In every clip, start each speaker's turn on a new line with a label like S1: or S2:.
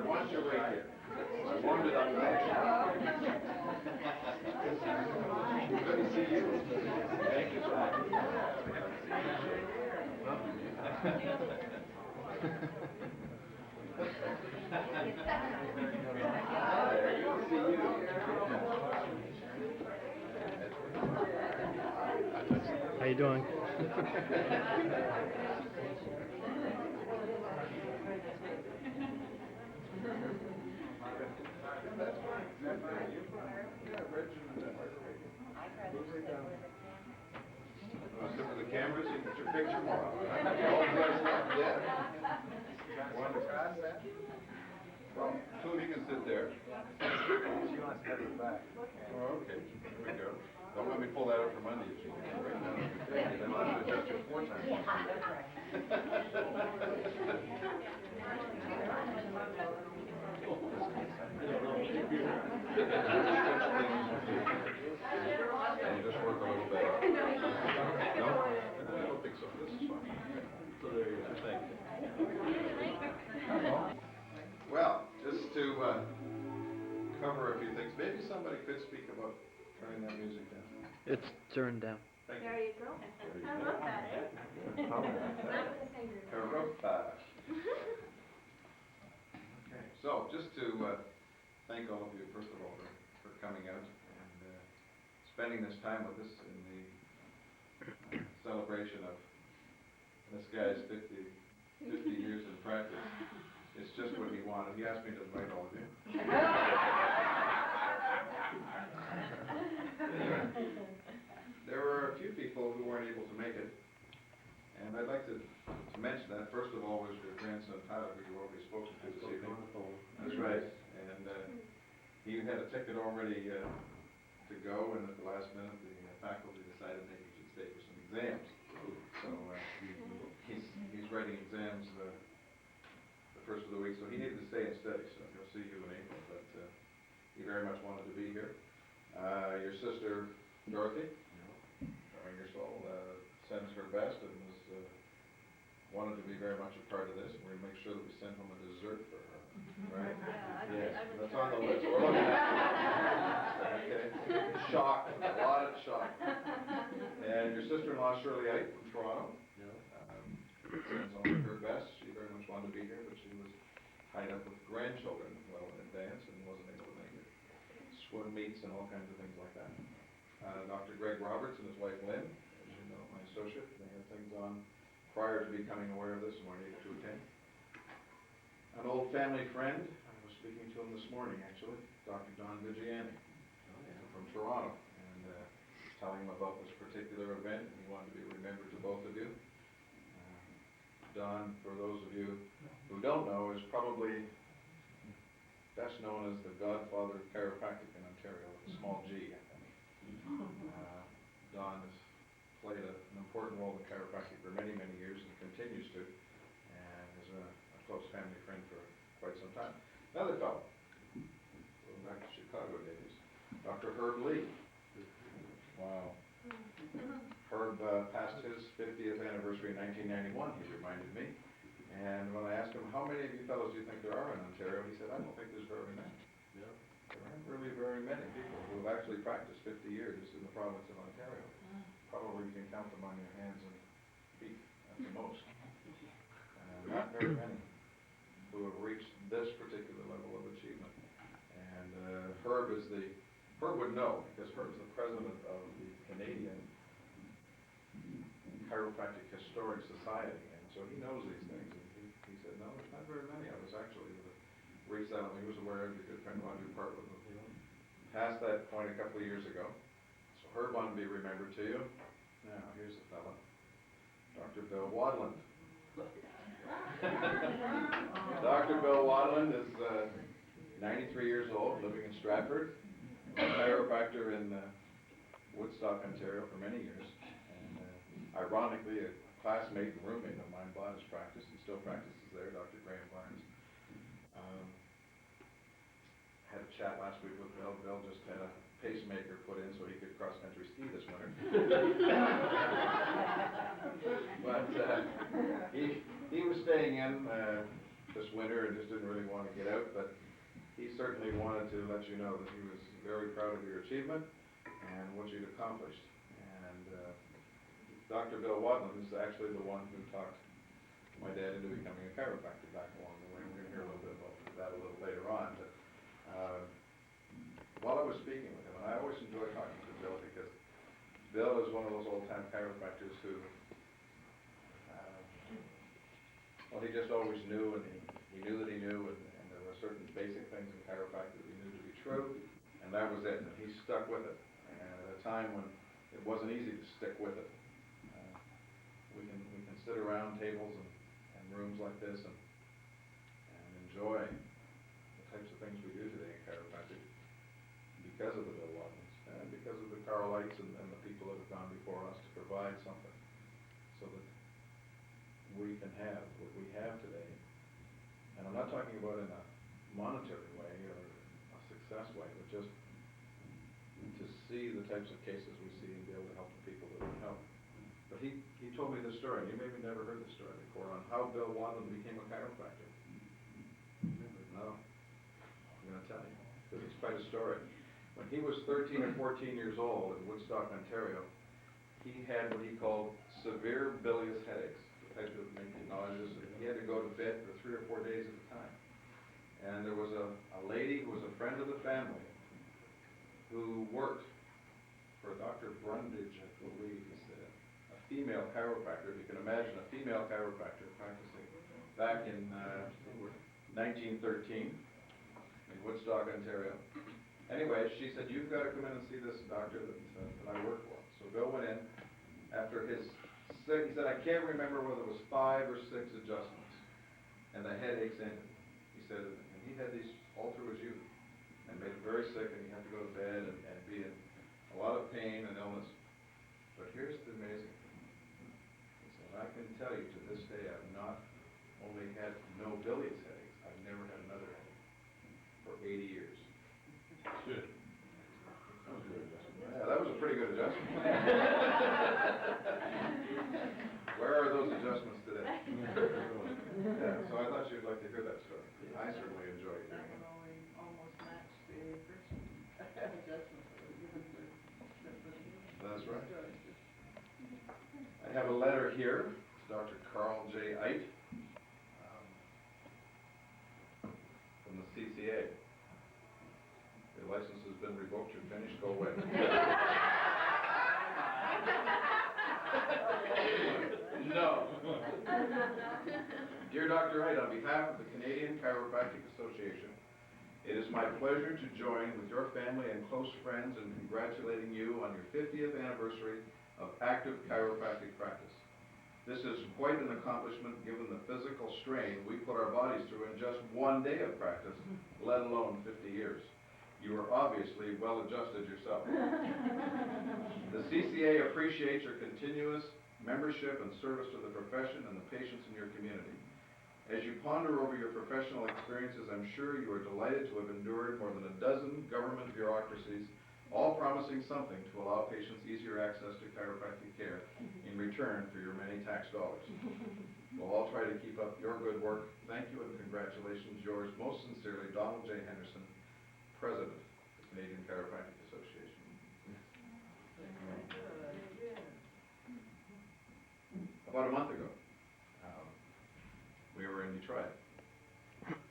S1: Watch your weight here. I warmed it up. Good to see you. Thank you.
S2: How you doing?
S1: Sit with the cameras, you get your picture more. Yeah. Want to cross that? Well, Tony can sit there.
S3: She wants to have it back.
S1: Oh, okay. Here we go. Don't let me pull that out from under you. Right now. Then I'll have to adjust you 4 times. And you just work a little bit. No? I don't think so. This is fine. So there you go. Thank you. Well, just to cover a few things, maybe somebody could speak about turning that music down.
S2: It's turned down.
S1: Thank
S4: There you go.
S1: There you
S4: I
S1: go.
S4: love that, eh? Not with the fingers.
S1: Karupa. Okay, so just to thank all of you, first of all, for coming out and spending this time with us in the celebration of this guy's 50 years in practice. It's just what he wanted. He asked me to invite all of you. There were a few people who weren't able to make it, and I'd like to mention that. First of all was your grandson Tyler, who you already spoken to this evening. That's right, and he had a ticket already to go, and at the last minute the faculty decided maybe he should stay for some exams. So he's writing exams the first of the week, so he needed to stay and study, so he'll see you in April, but he very much wanted to be here. Your sister Dorothy, knowing your soul, sends her best and was wanted to be very much a part of this, and we're going to make sure that we send home a dessert for her, right? Yes, that's on the list. We're looking at it. Okay. Shock, a lot of shock. And your sister-in-law Shirley Eidt from Toronto sends home her best. She very much wanted to be here, but she was tied up with grandchildren well in advance and wasn't able to make it. Swim meets and all kinds of things like that. Dr. Greg Roberts and his wife Lynn, as you know, my associate, they had things on prior to becoming aware of this and weren't able to attend. An old family friend, I was speaking to him this morning actually, Dr. Don Vigiani from Toronto, and telling him about this particular event, and he wanted to be remembered to both of you. Don, for those of you who don't know, is probably best known as the godfather of chiropractic in Ontario, with a small G, I think. Don has played an important role in chiropractic for many, many years and continues to, and is a close family friend for quite some time. Another fellow, going back to Chicago days, Dr. Herb Lee. Wow. Herb passed his 50th anniversary in 1991, he reminded me. And when I asked him, how many of you fellows do you think there are in Ontario, he said, I don't think there's very many. Yeah. There aren't really very many people who have actually practiced 50 years in the province of Ontario. Probably you can count them on your hands and feet at the most. Not very many who have reached this particular level of achievement. And Herb would know, because Herb's the president of the Canadian Chiropractic Historic Society, and so he knows these things. And he said, no, there's not very many of us actually that have reached that. He was aware of your good friend Roger Part with him. Passed that point a couple of years ago. So Herb wanted to be remembered to you. Now, here's the fella, Dr. Bill Wadland. Dr. Bill Wadland is 93 years old, living in Stratford, a chiropractor in Woodstock, Ontario for many years. And ironically, a classmate and roommate of mine bought his practice and still practices there, Dr. Graham Barnes. had a chat last week with Bill. Bill just had a pacemaker put in so he could cross-country ski this winter. But he was staying in this winter and just didn't really want to get out, but he certainly wanted to let you know that he was very proud of your achievement and what you'd accomplished. And Dr. Bill Wadman is actually the one who talked my dad into becoming a chiropractor back along the way. We're going to hear a little bit about that a little later on. But while I was speaking with him, and I always enjoy talking to Bill because Bill is one of those old-time chiropractors who, well, he just always knew, and he knew that he knew, and there were certain basic things in chiropractic that he knew to be true, and that was it. And he stuck with it. And at a time when it wasn't easy to stick with it. We can sit around tables and rooms like this and enjoy the types of things we do today in chiropractic because of the Bill Wadmans and because of the Carl Eidts and the people that have gone before us to provide something so that we can have what we have today. And I'm not talking about in a monetary way or a success way, but just to see the types of cases we see and be able to help the people that we help. But he told me this story, and you maybe never heard this story before, on how Bill Wadman became a chiropractor. No, I'm going to tell you, because it's quite a story. When he was 13 or 14 years old in Woodstock, Ontario, he had what he called severe bilious headaches, the type that make you nauseous, and he had to go to bed for 3 or 4 days at a time. And there was a lady who was a friend of the family who worked for Dr. Brundage, I believe he said, a female chiropractor. If you can imagine a female chiropractor practicing back in 1913 in Woodstock, Ontario. Anyway, she said, you've got to come in and see this doctor that I work for. So Bill went in. After he said, I can't remember whether it was 5 or 6 adjustments, and the headaches ended. He said, and he had these all through his youth, and made him very sick, and he had to go to bed and be in a lot of pain and illness. But here's the amazing thing. He said, I can tell you to this day, I've not only had no bilious headaches, I've never had another headache for 80 years.
S5: Good.
S1: That was a good adjustment. Yeah, that was a pretty good adjustment. Where are those adjustments today? Yeah, so I thought you'd like to hear that story. I certainly enjoyed
S6: That
S1: hearing it.
S6: would only almost match the first adjustments that were given to the
S1: That's right.
S6: stories.
S1: I have a letter here. It's Dr. Carl J Eidt from the CCA. Your license has been revoked. You're finished. Go away. No. Dear Dr. Eidt, on behalf of the Canadian Chiropractic Association, it is my pleasure to join with your family and close friends in congratulating you on your 50th anniversary of active chiropractic practice. This is quite an accomplishment given the physical strain we put our bodies through in just 1 day of practice, let alone 50 years. You are obviously well adjusted yourself. The CCA appreciates your continuous membership and service to the profession and the patients in your community. As you ponder over your professional experiences, I'm sure you are delighted to have endured more than a dozen government bureaucracies, all promising something to allow patients easier access to chiropractic care in return for your many tax dollars. We'll all try to keep up your good work. Thank you and congratulations. Yours most sincerely, Donald J. Henderson, President of the Canadian Chiropractic Association. About a month ago, we were in Detroit.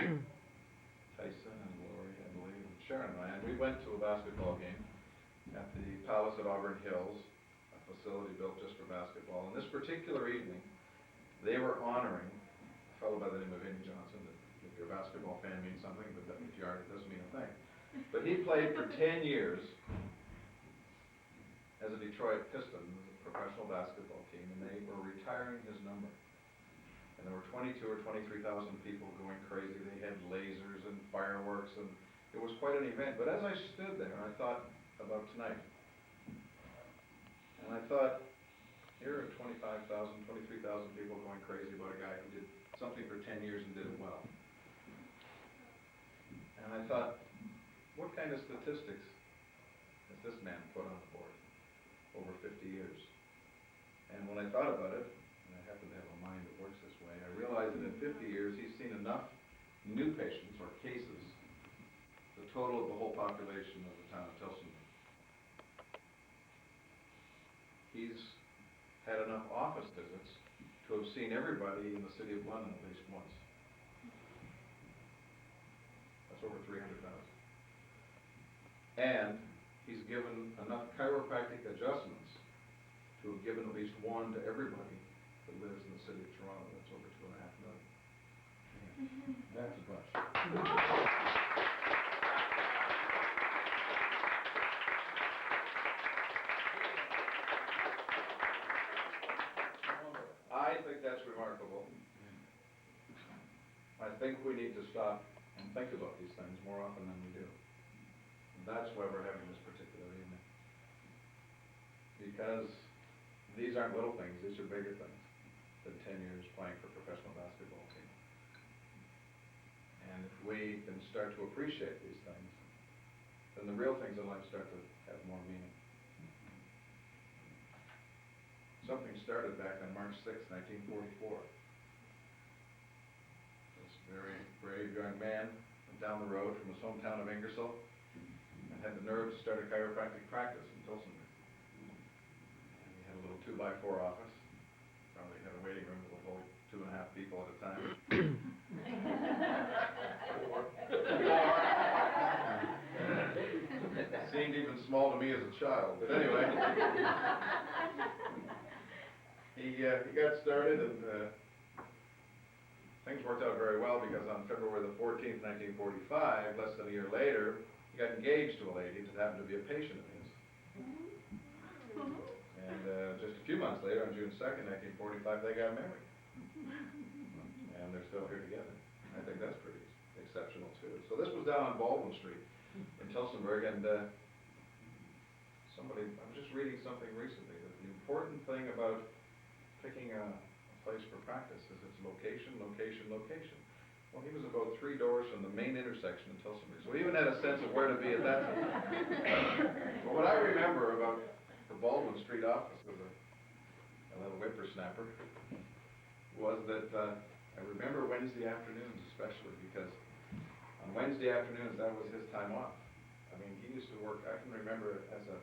S1: Tyson and Lori, I believe, and Sharon and I, and we went to a basketball game at the Palace at Auburn Hills, a facility built just for basketball. And this particular evening, they were honoring a fellow by the name of Vinnie Johnson. If you're a basketball fan, means something, but if you aren't, it doesn't mean a thing. But he played for 10 years as a Detroit Piston, a professional basketball team, and they were retiring his number. And there were 22 or 23,000 people going crazy. They had lasers and fireworks, and it was quite an event. But as I stood there, I thought about tonight. And I thought, here are 25,000, 23,000 people going crazy about a guy who did something for 10 years and did it well. And I thought, kind of statistics as this man put on the board over 50 years. And when I thought about it, and I happen to have a mind that works this way, I realized that in 50 years he's seen enough new patients or cases, the total of the whole population of the town of Tillsonburg. He's had enough office visits to have seen everybody in the city of London at least once. That's over 300,000. And he's given enough chiropractic adjustments to have given at least one to everybody that lives in the city of Toronto. That's over 2.5 million. That's a bunch. I think that's remarkable. I think we need to stop and think about these things more often than we do. That's why we're having this particular evening. Because these aren't little things, these are bigger things than 10 years playing for a professional basketball team. And if we can start to appreciate these things, then the real things in life start to have more meaning. Something started back on March 6, 1944. This very brave young man went down the road from his hometown of Ingersoll and had the nerve to start a chiropractic practice in Tillsonburg. And he had a little 2x4 office. Probably had a waiting room that would hold 2.5 people at a time. Seemed even small to me as a child, but anyway. He got started, and things worked out very well, because on February the 14th, 1945, less than a year later, he got engaged to a lady that happened to be a patient of his. And just a few months later, on June 2nd, 1945, they got married. And they're still here together. I think that's pretty exceptional, too. So this was down on Baldwin Street in Tillsonburg, and I was just reading something recently, that the important thing about picking a place for practice is its location, location, location. Well, he was about 3 doors from the main intersection in Tillsonburg, so he even had a sense of where to be at that time. But what I remember about the Baldwin Street office as a little whippersnapper was that I remember Wednesday afternoons especially, because on Wednesday afternoons that was his time off. I mean, he used to work, I can remember as a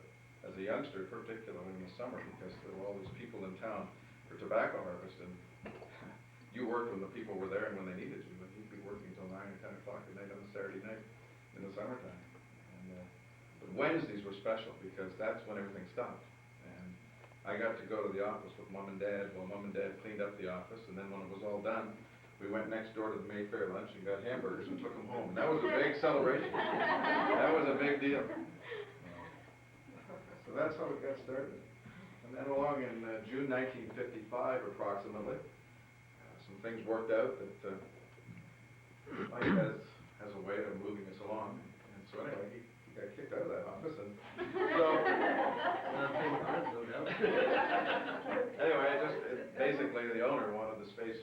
S1: youngster, particularly in the summer, because there were all these people in town for tobacco harvest, and you worked when the people were there and when they needed you, but you'd be working till 9 or 10 o'clock at night on a Saturday night in the summertime. And but Wednesdays were special, because that's when everything stopped. And I got to go to the office with Mom and Dad while Mom and Dad cleaned up the office, and then when it was all done, we went next door to the Mayfair lunch and got hamburgers and took them home. And that was a big celebration. That was a big deal. So that's how it got started. And then along in June 1955, approximately, some things worked out that life has a way of moving us along. And so anyway, he got kicked out of that office, and so anyway, basically the owner wanted the space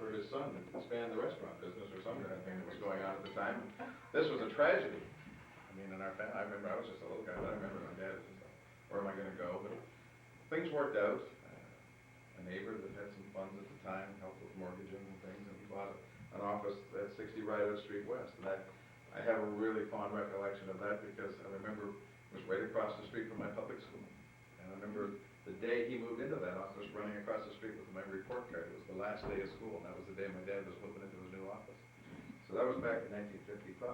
S1: for his son to expand the restaurant business or some kind of thing that was going on at the time. This was a tragedy. I mean, in our family, I remember I was just a little guy, but I remember my dad was just like, where am I going to go? But things worked out. A neighbor that had some funds at the time helped with mortgaging and things, and he bought an office at 60 Rideout Street West. And I have a really fond recollection of that, because I remember it was right across the street from my public school. And I remember the day he moved into that office, running across the street with my report card. It was the last day of school, and that was the day my dad was moving into his new office. So that was back in 1955.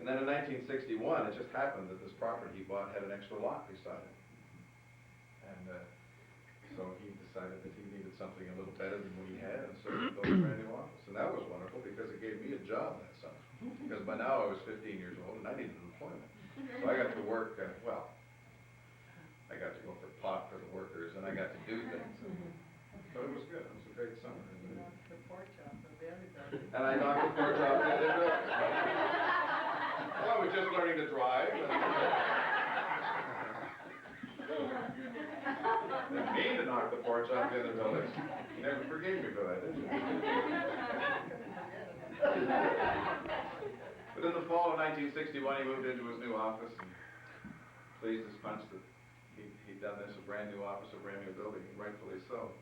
S1: And then in 1961, it just happened that this property he bought had an extra lot beside it. And so he decided that he needed something a little better than what he had, and so he built a brand new office. And that was wonderful, because it gave me a job that summer. Because by now I was 15 years old, and I needed employment. So I got to work, I got to go for pot for the workers, and I got to do things. But it was good. It was a great summer.
S6: You knocked the porch off of everybody.
S1: And I knocked the porch off the other building. Well, I was just learning to drive. Didn't mean to knock the porch off the other building. You never forgave me for that, did you? But in the fall of 1961, he moved into his new office and pleased as punch that he'd done this, a brand new office, a brand new building, and rightfully so.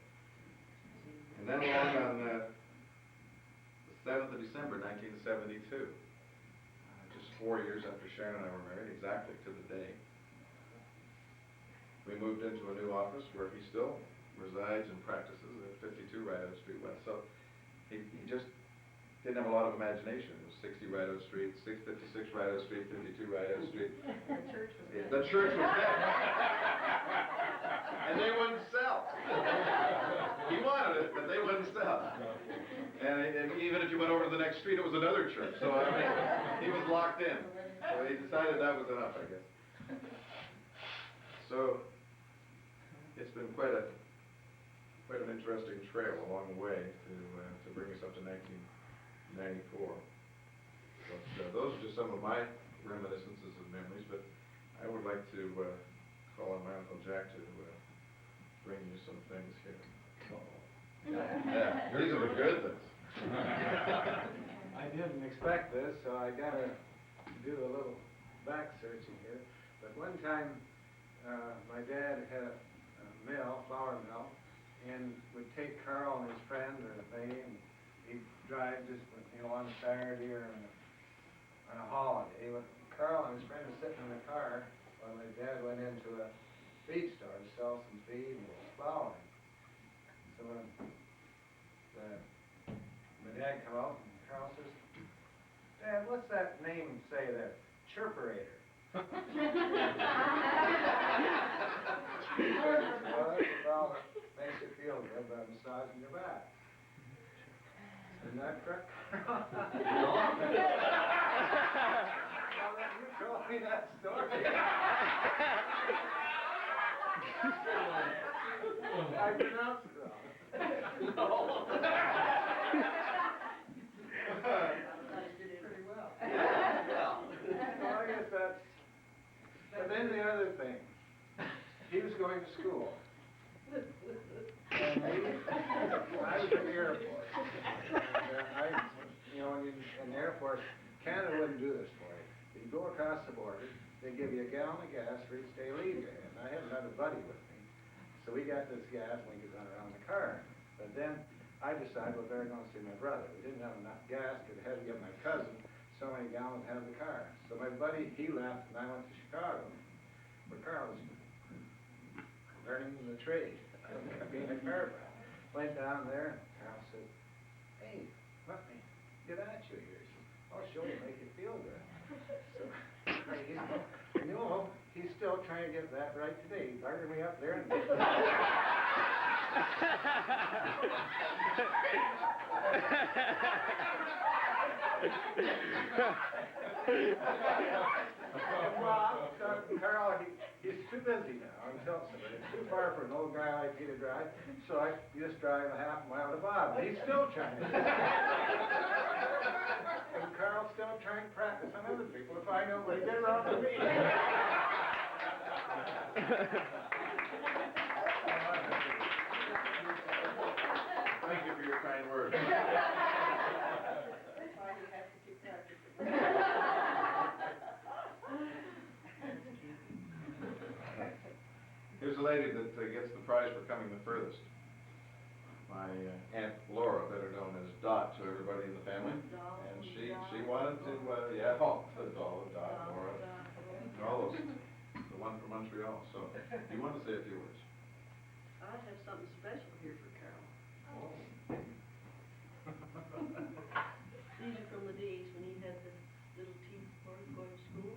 S1: And then along on the 7th of December, 1972, just 4 years after Sharon and I were married, exactly to the day, we moved into a new office where he still resides and practices at 52 Rideout Street West. So he just didn't have a lot of imagination. It was 60 Rideout Street, 656 Rideout Street, 52 Rideout Street.
S6: The church was dead.
S1: The church was dead. And they wouldn't sell. He wanted it, but they wouldn't sell. And even if you went over to the next street, it was another church. So, I mean, he was locked in. So he decided that was enough, I guess. So, it's been quite an interesting trail along the way to bring us up to 1994. But those are just some of my reminiscences and memories, but I would like to call on my Uncle Jack to bring you some things here. Yeah, these are the good things.
S3: I didn't expect this, so I gotta do a little back searching here. But one time, my dad had a mill, flour mill, and would take Carl and his friend or me, and he'd drive just, on a Saturday or on a holiday. Carl and his friend were sitting in the car while my dad went into a feed store to sell some feed and flour. So my dad come out and Carl says, "Dad, what's that name say there? Chirperator." Well, it makes you feel good by massaging your back. Isn't that correct? No. Well, then you told me that story. I pronounced it wrong. No.
S6: Pretty well.
S3: Well, I guess that's... But then the other thing, he was going to school. And I was in the Air Force. And in the Air Force, Canada wouldn't do this for you. You go across the border, they give you a gallon of gas for each day leave you. And I had another buddy with me. So we got this gas and we could run around the car. But then I decided, well, better go and see my brother. We didn't have enough gas because I had to get my cousin so many gallons to have the car. So my buddy, he left and I went to Chicago, where Carl was learning the trade of being a chiropractor. Went down there and Carl said, "Hey, let me get at you here. I'll show you, make you feel good." So, he's still trying to get that right today. He bartered me up there and Carl, he's too busy now, I'm telling somebody. It's too far for an old guy like me to drive, so I just drive a half mile to Bob. He's still trying to and Carl's still trying to practice on other people to find out what he did wrong with me.
S1: Thank you for your kind words.
S6: That's why you have to keep practicing.
S1: Here's a lady that gets the prize for coming the furthest. My Aunt Laura, better known as Dot to everybody in the family. And she wanted to, the doll, Dot, Laura, and all those, the one from Montreal. So, you want to say a few words?
S6: I have something special here for Carol.
S1: Oh.
S6: These are from the days when he had the little teeth for him going to school.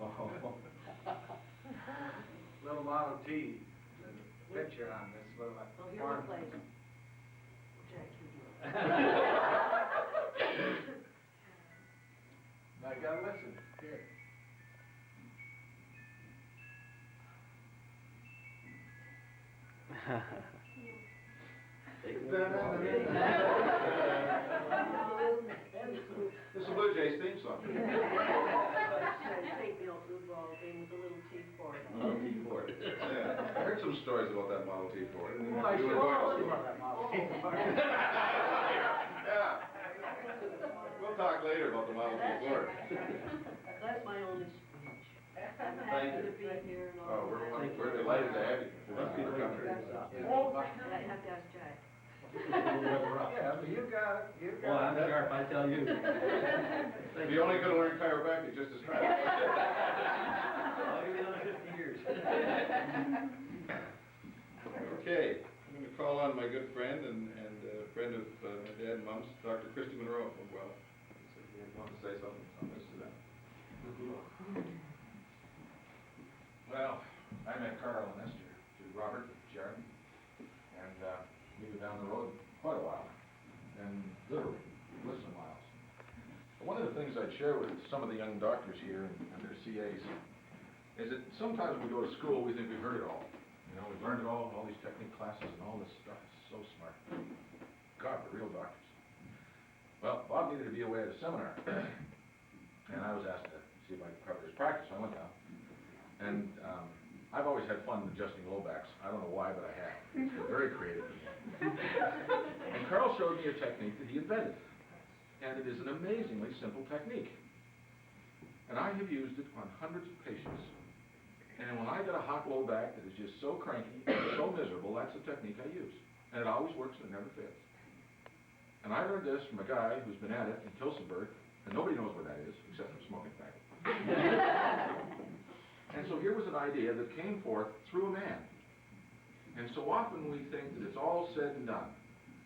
S1: Oh.
S3: Little Model T, there's a picture on this little
S6: Oh, here
S3: farm.
S6: we'll play them. Jack, you do it.
S3: Now you gotta listen. Here.
S1: This is a Blue Jays theme song.
S6: Take me off the ball game with a little teeth for it.
S1: Model T Ford. Yeah, I heard some stories about that Model T Ford.
S3: Well, I
S1: You
S3: should
S1: were going to
S3: have
S1: see
S3: about
S1: it.
S3: that Model T.
S1: Yeah. We'll talk later about the Model T Ford.
S6: That's my only speech. I'm
S1: Thank
S6: happy
S1: you.
S6: to be here and all
S1: Oh,
S6: that.
S1: we're delighted to have you.
S2: Thank you.
S1: For coming.
S6: I have to ask Jack.
S3: Yeah, but you got it, you
S2: Well,
S3: got
S2: I'm
S3: it.
S2: sharp, I tell you.
S1: You're only gonna learn chiropractic just as fast.
S2: I'll give you another 50 years.
S1: Okay, I'm gonna call on my good friend and friend of my dad and mom's, Dr. Christy Monroe from Guelph. So if you want to say something on this to them.
S5: Well, I met Carl and Esther through Robert and Sharon, and we were down the road quite a while, and literally, listening miles. But one of the things I'd share with some of the young doctors here and their CAs is that sometimes when we go to school, we think we've heard it all. You know, we've learned it all these technique classes and all this stuff is so smart. God, the real doctors. Well, Bob needed to be away at a seminar, and I was asked to see if I could cover his practice, so I went down. And I've always had fun adjusting low backs. I don't know why, but I have. It's been very creative. And Carl showed me a technique that he invented. And it is an amazingly simple technique. And I have used it on hundreds of patients. And when I get a hot low back that is just so cranky, so miserable, that's the technique I use. And it always works and it never fails. And I learned this from a guy who's been at it in Tilsonburg, and nobody knows where that is, except for smoking faggot. And so here was an idea that came forth through a man. And so often we think that it's all said and done.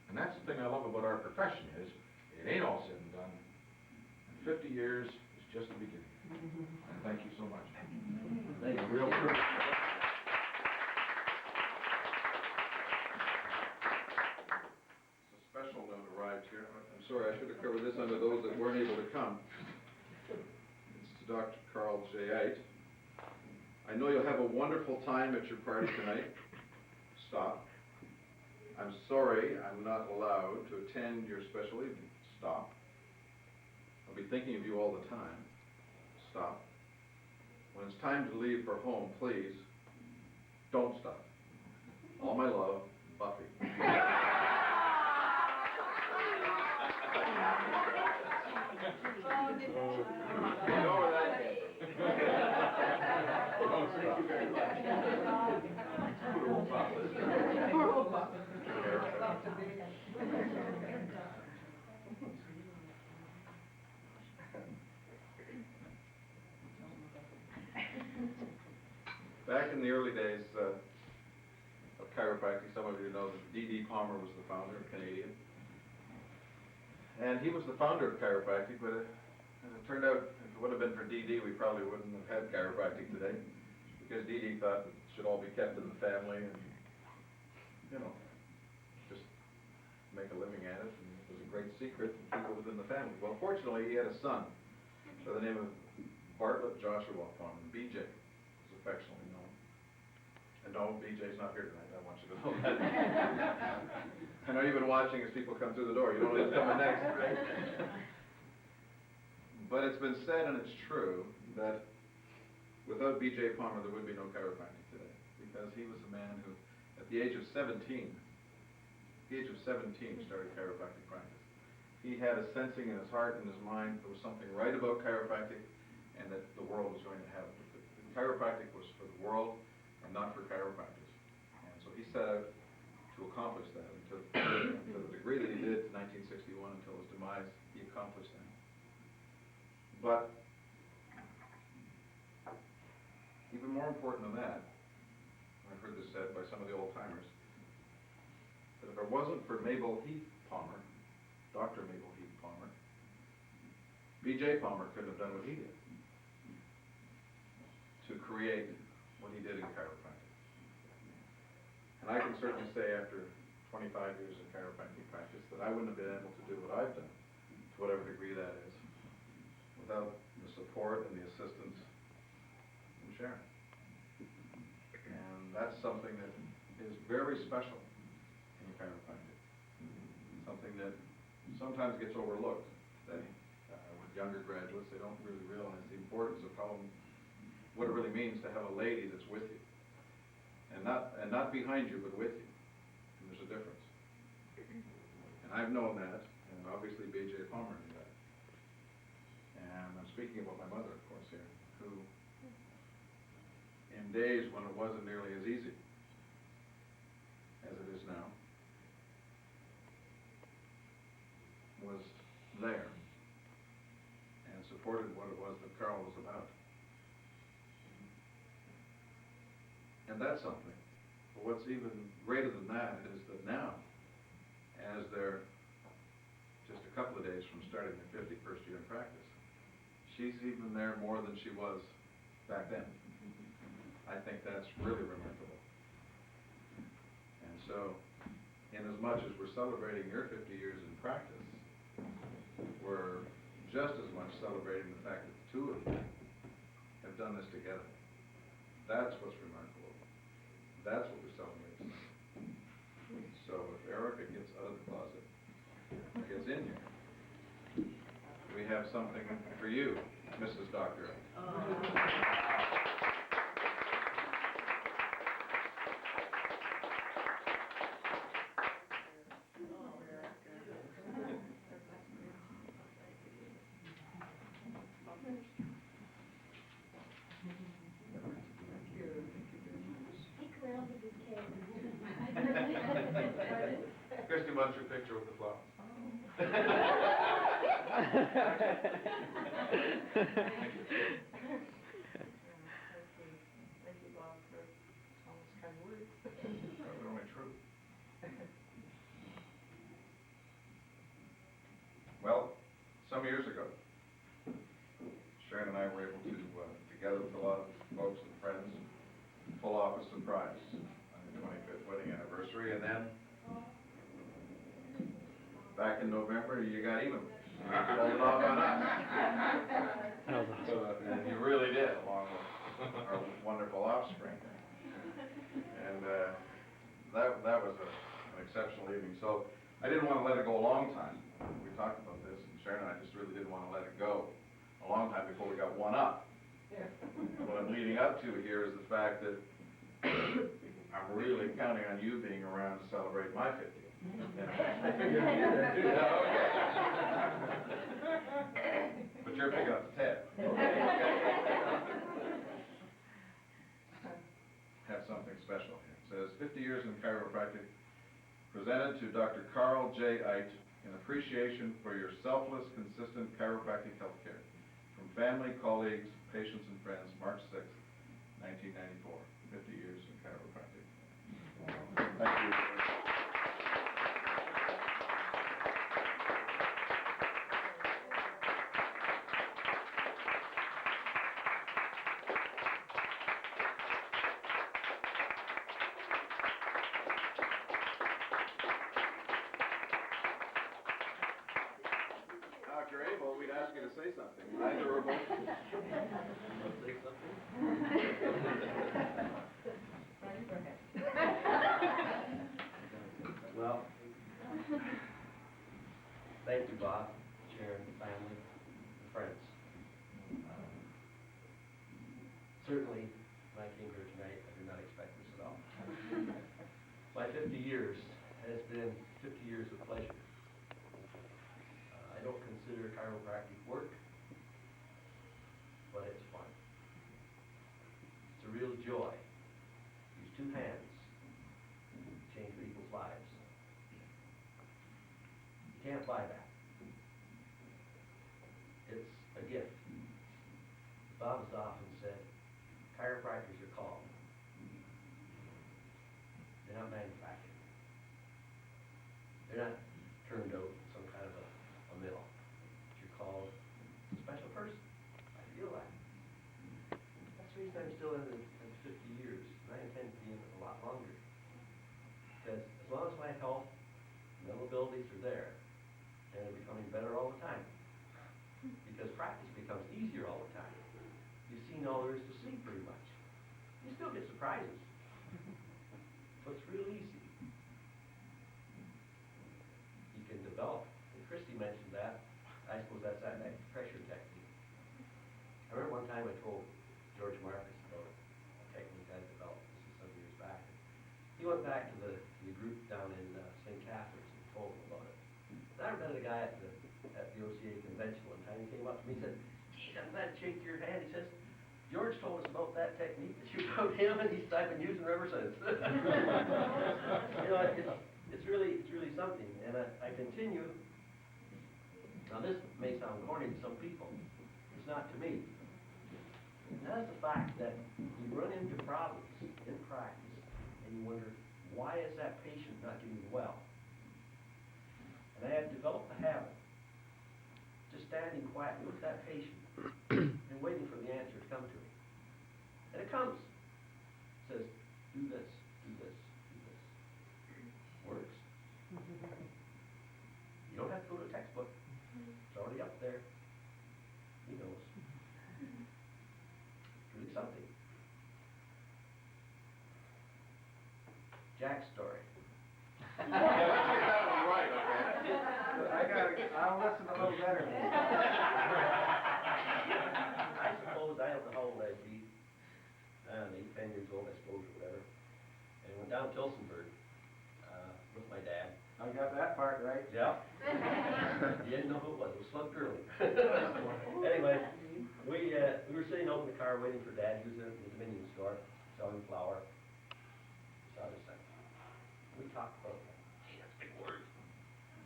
S5: And that's the thing I love about our profession is, it ain't all said and done. And 50 years is just the beginning. And thank you so much.
S2: Thank you.
S5: Real privilege.
S1: A special note arrived here. I'm sorry, I should have covered this under those that weren't able to come. It's to Dr. Carl J Eidt. I know you'll have a wonderful time at your party tonight. Stop. I'm sorry I'm not allowed to attend your special evening. Stop. I'll be thinking of you all the time. Stop. When it's time to leave for home, please, don't stop. All my love, Buffy. You know where that came from. Oh, thank you very much. Poor old Papa.
S6: Poor old Bob.
S1: Back in the early days of chiropractic, some of you know that D.D. Palmer was the founder, a Canadian. And he was the founder of chiropractic, but it turned out if it would have been for D.D., we probably wouldn't have had chiropractic today, because D.D. thought it should all be kept in the family and, you know, just make a living at it, and it was a great secret and keep it within the family. Well, fortunately, he had a son by the name of Bartlett Joshua Palmer, B.J. is affectionately known. And no, B.J.'s not here tonight, I want you to know that. I know you've been watching as people come through the door, you don't know who's coming next, right? But it's been said, and it's true, that without B.J. Palmer, there would be no chiropractic today, because he was a man who, at the age of 17, started chiropractic practice. He had a sensing in his heart and his mind there was something right about chiropractic, and that the world was going to have it. The chiropractic was for the world, and not for chiropractors. And so he set out to accomplish that, and to the degree that he did, 1961 until his demise, he accomplished that. But even more important than that, I've heard this said by some of the old timers, that if it wasn't for Mabel Heath Palmer, Dr. Mabel Heath Palmer, B.J. Palmer couldn't have done what he did to create what he did in chiropractic. And I can certainly say after 25 years of chiropractic practice that I wouldn't have been able to do what I've done, to whatever degree that is, without the support and the assistance from Sharon. And that's something that is very special in chiropractic. Something that sometimes gets overlooked today. With younger graduates, they don't really realize the importance of what it really means to have a lady that's with you. And not behind you, but with you. And there's a difference. And I've known that, and obviously B.J. Palmer knew that. And I'm speaking about my mother, of course, here, who, in days when it wasn't nearly as easy as it is now, was there and supported what it was that Carl was about. And that's something. But what's even greater than that is that now, as they're just a couple of days from starting their 51st year in practice, she's even there more than she was back then. I think that's really remarkable. And so, in as much as we're celebrating your 50 years in practice, we're just as much celebrating the fact that the two of you have done this together. That's what's remarkable. That's what we're celebrating. So if Erica gets out of the closet, gets in here, we have something for you, Mrs. Dr.
S4: Stick around with this cake.
S1: Christy wants your picture with the flowers.
S6: Thank you, Bob, for all those kind words.
S1: They're only true. Well, some years ago, Sharon and I were able to, together with a lot of folks and friends, pull off a surprise on your 25th wedding anniversary, and then back in November, you got even. You pulled it off on us. And you really did, along with our wonderful offspring. And that was an exceptional evening. So I didn't want to let it go a long time. We talked about this, and Sharon and I just really didn't want to let it go a long time before we got one up. And what I'm leading up to here is the fact that I'm really counting on you being around to celebrate my 50th. I figured you'd be there too. Yeah, okay. But you're picking up the tab. Have something special here. It says 50 years in chiropractic, presented to Dr. Carl J Eidt in appreciation for your selfless, consistent chiropractic health care. From family, colleagues, patients, and friends, March 6th, 1994. 50 years in chiropractic. Thank you. If you're able, we'd ask you to say something. Either or both.
S2: Say something? Well, thank you, Bob, Sharon, family, and friends. Certainly, when I came here tonight, I did not expect this at all. My 50 years has been 50 years of pleasure. I don't consider chiropractic work, but it's fun. It's a real joy. Use two hands to change people's lives. You can't buy that. It's a gift. Bob has often said, chiropractors are called. They're not manufactured. They're not turned out in some kind of a mill. You're called a special person. I feel that. That's the reason I'm still in it 50 years, and I intend to be in it a lot longer. Because as long as my health and mental abilities are there, and they're becoming better all the time. Because practice becomes easier all the time. You've seen all there is to see pretty much. You still get surprises. But it's real easy. You can develop. And Christy mentioned that. I suppose that's that pressure technique. I remember one time I told George Marcus about a technique I developed. This is some years back. He went back to the group down in St. Catharines and told them about it. And I met a guy at the OCA convention one time. He came up to me and said, I'm glad to shake your hand. He says, George told us about that technique that you wrote him, and I've been using it ever since. You know, it's really something, and I continue. Now this may sound corny to some people. It's not to me. And that's the fact that you run into problems in practice, and you wonder, why is that patient not getting well? And I have developed the habit just standing quietly with that patient and waiting for the answer to come to me. And it comes. It says, do this, do this, do this. Works. You don't have to go to a textbook. It's already up there. He knows. Really something. Jack's story.
S1: Right, okay.
S3: I'll listen a little better.
S2: I suppose, I don't know how old I'd be. I don't know, 8, 10 years old, I suppose, or whatever. And went down to Tilsonburg with my dad.
S3: I got that part right.
S2: Yeah. You didn't know who it was. It was Slug Curly. Anyway, we were sitting out in the car waiting for Dad. He was in the Dominion store selling flour. Saw this thing. We talked about it. Gee, that's a big word.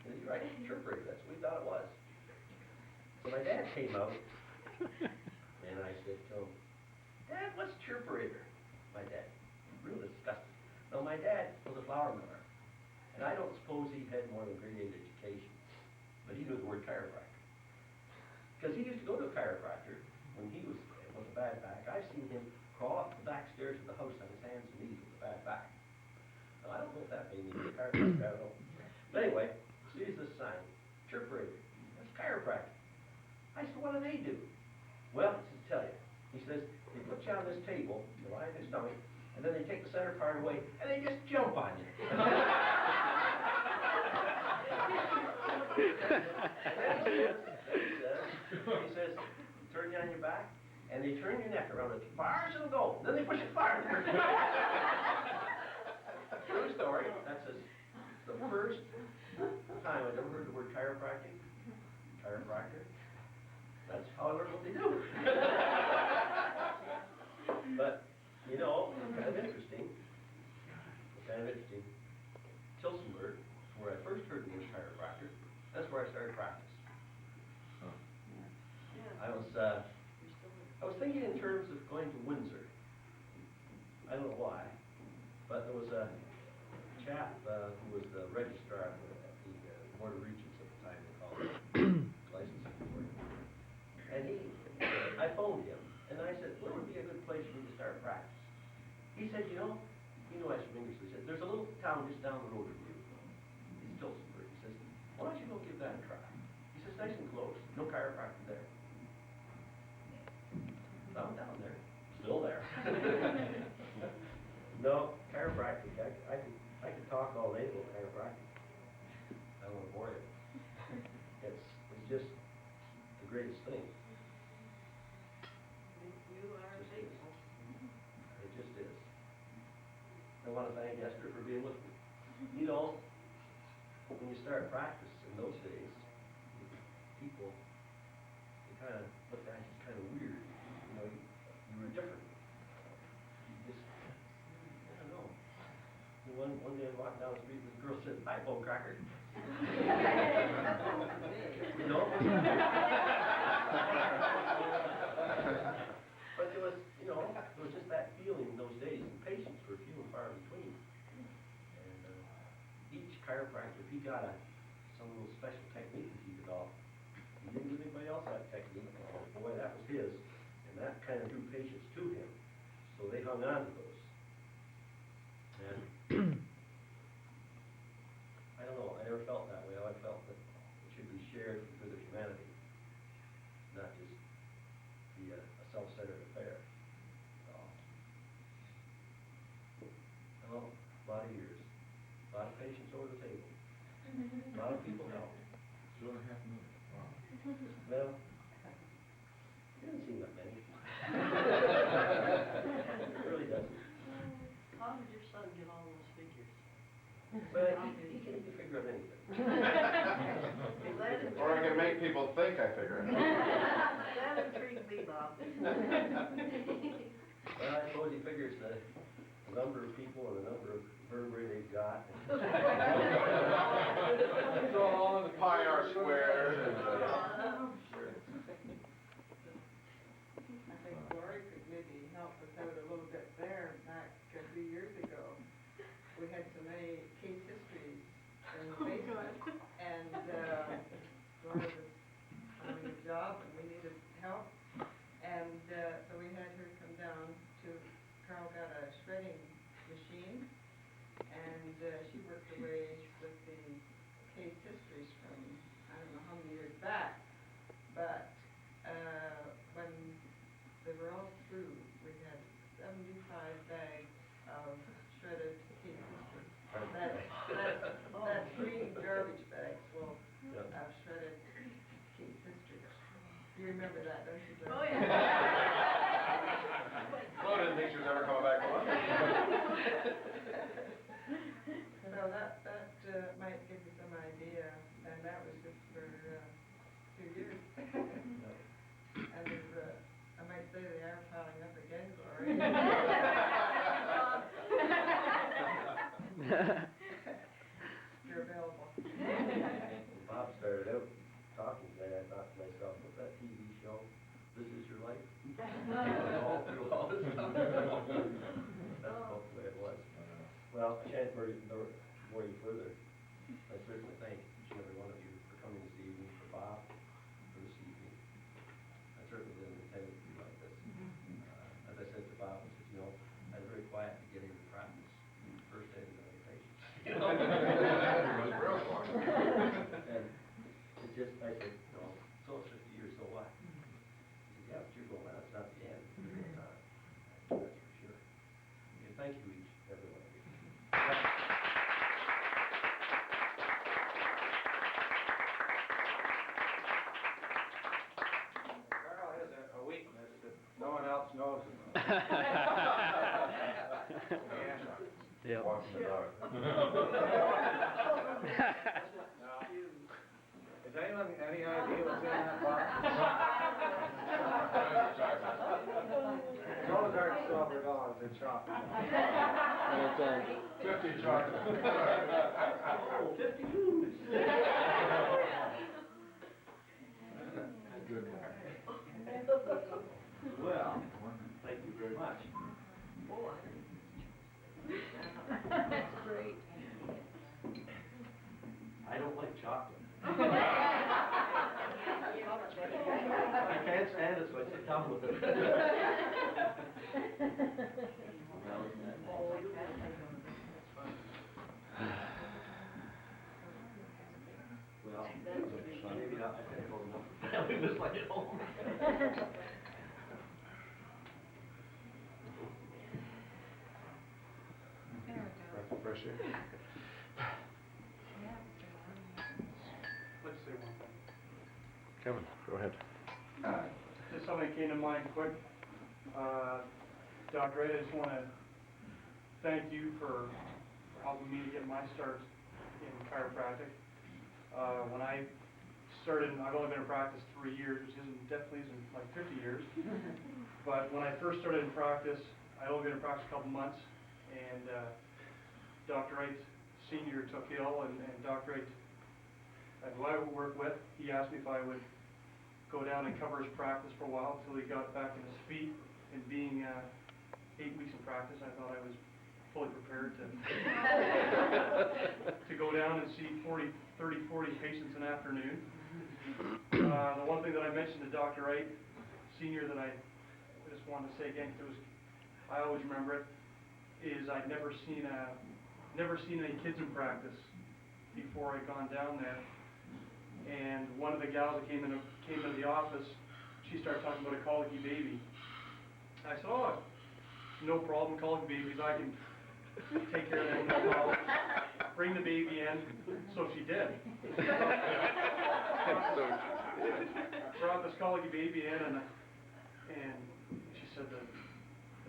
S2: And he's right, chirper. That's what we thought it was. So my dad came out, and I said to him, Dad, what's chirperator? My dad, real disgusted. Now, my dad was a flour miller. And I don't suppose he had more than grade 8 education, but he knew the word chiropractor. Because he used to go to a chiropractor when he was with a bad back. I've seen him crawl up the back stairs of the house on his hands and knees with a bad back. Now, I don't know if that made me a chiropractor, I don't know. But anyway, sees this sign, chirperator, that's chiropractor. I said, what do they do? Well, he says, tell you. He says, they put you on this table, you lie on your stomach, and then they take the center part away, and they just jump on you. He says, turn you on your back, and they turn your neck around as far as it'll go. Then they push it farther. True story. That's the first time I've ever heard the word chiropractic. Chiropractor. That's how I learned what they do. But, you know, kind of interesting. Tilsonburg, where I first heard the word chiropractor, that's where I started practice. I was thinking in terms of going to Windsor. I don't know why, but there was a chap who was the registrar at the Board of Regents at the time, they called it, licensing board. And I phoned him, and I said, where would be a good place for me to start practice? He said, you know as from English, he said, there's a little town just down the road from you. It's Tilsonburg. He says, why don't you go give that a try? He says, nice and close, no chiropractor there. So I went down there, still there. No, chiropractic, I could talk all day about chiropractic. I don't want to bore you. It's just the greatest thing.
S6: You are a big one.
S2: It just is. I want to thank Esther for being with me. You know, when you start practice in those days, people, they kind of looked at you kind of weird. You know, you were different. You just, I don't know. One day I walked down the street, this girl said, "Hi, bone cracker." You know? But there was, there was just that feeling in those days, and patients were few and far between. And each chiropractor, if he got some little special technique that he developed, he didn't give anybody else that technique. Boy, that was his, and that kind of drew patients to him. So they hung on to those. And I don't know, I never felt that way. I felt that it should be shared for the good of humanity, not just be a self-centered affair. Well, a lot of years, a lot of patients over the table, a lot of people helped.
S5: 2.5 million. Wow.
S2: Well, it doesn't seem that many. It really doesn't.
S6: How did your son get all those figures?
S2: But he can figure out anything.
S1: Or I can make people think I figure it out.
S6: That intrigued
S2: Well, I suppose he figures the number of people and the number of vertebrae they've got.
S5: Throw all in the pie R squared and,
S6: I think Lori could maybe help us out a little bit there. Back a few years ago, we had so many case histories in the basement. And, Lori was having a job and we needed help. And, so we had her come down to, Carl got a shredding machine. And, she worked away with the case histories from, I don't know how many years back. But, when they were all through, we had 75 bags of shredded case histories. That's green garbage bags full
S2: Yep.
S6: of shredded case histories. You remember that, don't you, Glenn?
S4: Oh, yeah.
S5: Flo didn't think she was ever coming back home.
S6: So that might give you some idea, and that was just for 2 years. And there's, I might say they are piling up again, Glory. You're available.
S2: When Bob started out talking today, I thought to myself, what's that TV show, This Is Your Life? All through all this stuff. That's about the way it was. Well, I shan't bore you further. I certainly thank each and every one of you for coming this evening, for Bob, for this evening. I certainly didn't intend it to be like this. As I said to Bob, I said, you know, I was very quiet to get into practice. First day of the patients. You know?
S5: Real quiet.
S2: And it just, I said, no, so it's 50 years, so what? He said, yeah, but you're going out, it's not the end, you're going on. I said, that's for sure. Okay, thank you each, every one of you.
S3: Carl has a weakness that no one else knows about.
S7: Yep.
S5: Walk in the dark.
S3: Has anyone any idea what's in that box? No dark silver dollars in chocolate.
S5: 50 chocolate.
S2: Oh, 50 moves.
S5: Good one.
S2: Well, thank you very much.
S6: That's great.
S2: I don't like chocolate. I can't stand it, so I sit down with it. Well, maybe not, I can't hold enough. We just like it home.
S5: Fresh air.
S8: Let's say one thing.
S5: Kevin, go ahead.
S8: Just something came to mind quick. Dr. Eidt, I just want to thank you for helping me to get my start in chiropractic. When I started, I've only been in practice 3 years, which definitely isn't like 50 years. But when I first started in practice, I'd only been in practice a couple months, and Dr. Eidt Sr. took ill, and Dr. Eidt, who I work with, he asked me if I would go down and cover his practice for a while until he got back on his feet. And being 8 weeks in practice, I thought I was fully prepared to go down and see 30, 40 patients an afternoon. The one thing that I mentioned to Dr. Eidt Sr. that I just wanted to say again, because I always remember it, is I'd never seen any kids in practice before I'd gone down there. And one of the gals that came into the office, she started talking about a colicky baby. I said, oh, no problem, colicky babies, I can take care of them, no problem. Bring the baby in. So she did. Brought this colicky baby in, and she said the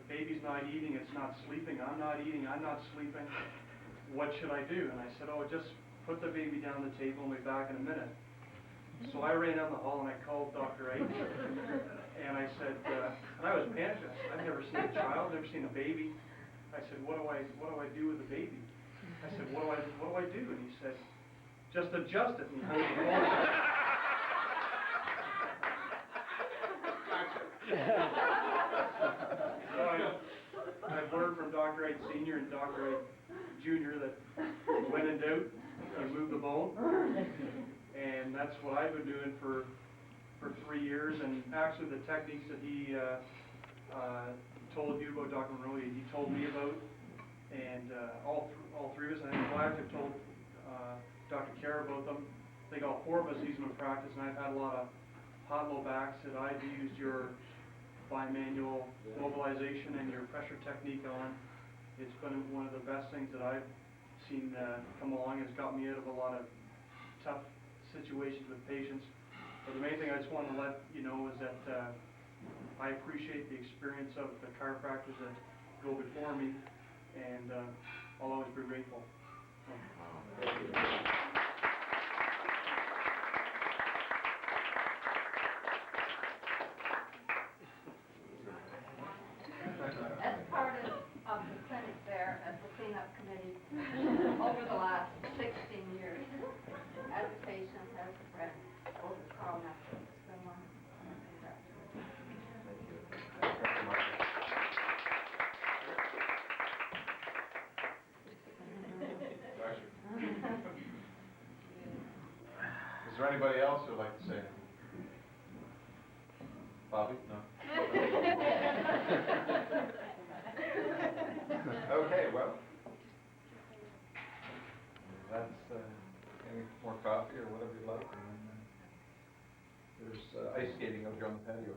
S8: baby's not eating, it's not sleeping, I'm not eating, I'm not sleeping. What should I do? And I said, oh, just put the baby down the table and be back in a minute. So I ran down the hall and I called Dr. Eidt. And I said, and I was mad, I said, I've never seen a child, never seen a baby. I said, what do I do with a baby? I said, what do I do? And he said, just adjust it and hold the phone. So I've learned from Dr. Eidt Sr. and Dr. Eidt Jr. that when in doubt, you move the bone. And that's what I've been doing for 3 years. And actually the techniques that he told you about, Dr. Monroe, he told me about. And all three of us, I think five, have told Dr. Kerr about them. I think all four of us use them in practice, and I've had a lot of hot low backs that I've used your bimanual mobilization and your pressure technique on. It's been one of the best things that I've seen come along. It's got me out of a lot of tough situations with patients. But the main thing I just want to let you know is that I appreciate the experience of the chiropractors that go before me, and I'll always be grateful.
S9: As part of the clinic there, as the cleanup committee, over the last 16 years, as a patient, as a friend, both with Carl and after, it's been wonderful.
S1: Is there anybody else who'd like to say anything? Bobby? No? Okay, well. That's, any more coffee or whatever you like, and then there's ice skating over here on the patio.